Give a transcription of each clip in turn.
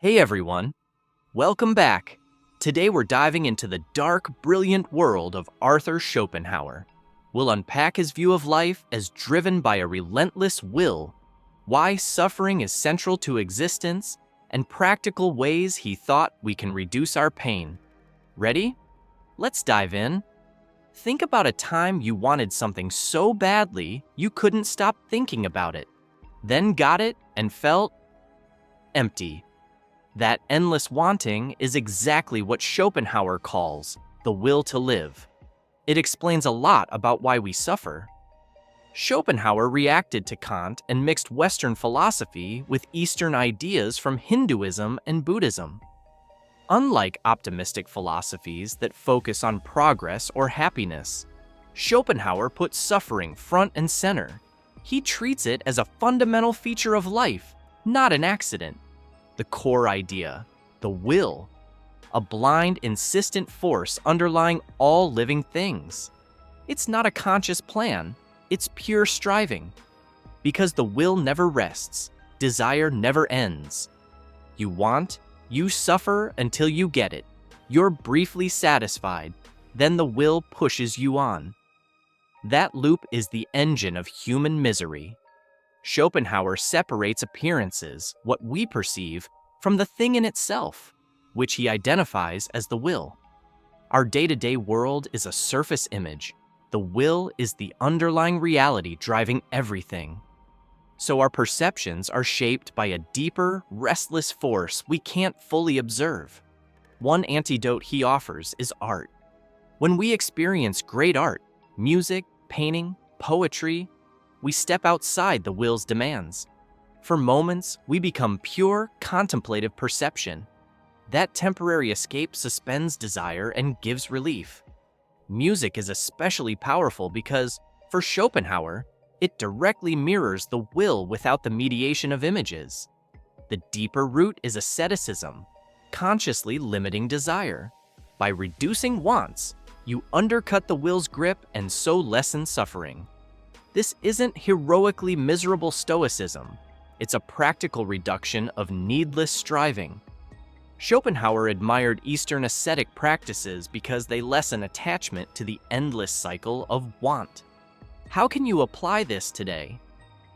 Hey everyone, welcome back. Today we're diving into the dark, brilliant world of Arthur Schopenhauer. We'll unpack his view of life as driven by a relentless will, why suffering is central to existence, and practical ways he thought we can reduce our pain. Ready? Let's dive in. Think about a time you wanted something so badly you couldn't stop thinking about it, then got it and felt empty. That endless wanting is exactly what Schopenhauer calls the will to live. It explains a lot about why we suffer. Schopenhauer reacted to Kant and mixed Western philosophy with Eastern ideas from Hinduism and Buddhism. Unlike optimistic philosophies that focus on progress or happiness, Schopenhauer puts suffering front and center. He treats it as a fundamental feature of life, not an accident. The core idea, the will, a blind, insistent force underlying all living things. It's not a conscious plan, it's pure striving. Because the will never rests, desire never ends. You want, you suffer until you get it. You're briefly satisfied, then the will pushes you on. That loop is the engine of human misery. Schopenhauer separates appearances, what we perceive, from the thing in itself, which he identifies as the will. Our day-to-day world is a surface image. The will is the underlying reality driving everything. So our perceptions are shaped by a deeper, restless force we can't fully observe. One antidote he offers is art. When we experience great art, music, painting, poetry, we step outside the will's demands. For moments, we become pure, contemplative perception. That temporary escape suspends desire and gives relief. Music is especially powerful because, for Schopenhauer, it directly mirrors the will without the mediation of images. The deeper root is asceticism, consciously limiting desire. By reducing wants, you undercut the will's grip and so lessen suffering. This isn't heroically miserable stoicism. It's a practical reduction of needless striving. Schopenhauer admired Eastern ascetic practices because they lessen attachment to the endless cycle of want. How can you apply this today?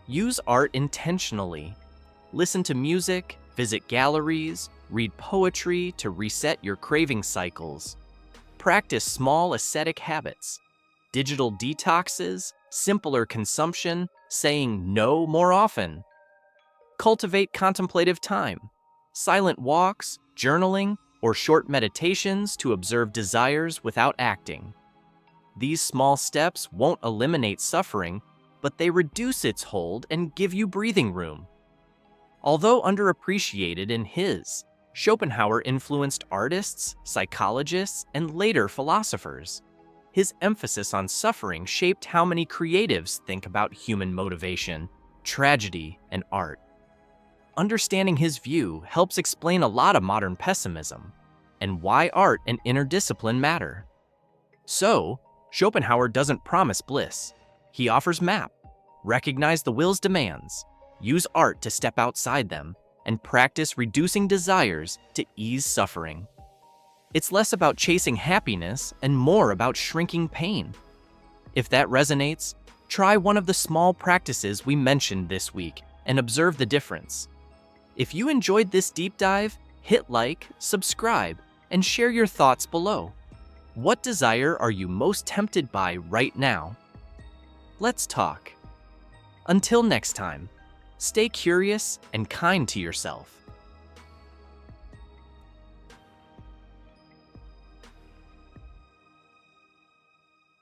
Use art intentionally. Listen to music, visit galleries, read poetry to reset your craving cycles. Practice small ascetic habits. Digital detoxes, simpler consumption, saying no more often. Cultivate contemplative time, silent walks, journaling, or short meditations to observe desires without acting. These small steps won't eliminate suffering, but they reduce its hold and give you breathing room. Although underappreciated in his, Schopenhauer influenced artists, psychologists, and later philosophers. His emphasis on suffering shaped how many creatives think about human motivation, tragedy, and art. Understanding his view helps explain a lot of modern pessimism and why art and inner discipline matter. So, Schopenhauer doesn't promise bliss. He offers map. Recognize the will's demands, use art to step outside them, and practice reducing desires to ease suffering. It's less about chasing happiness and more about shrinking pain. If that resonates, try one of the small practices we mentioned this week and observe the difference. If you enjoyed this deep dive, hit like, subscribe, and share your thoughts below. What desire are you most tempted by right now? Let's talk. Until next time, stay curious and kind to yourself.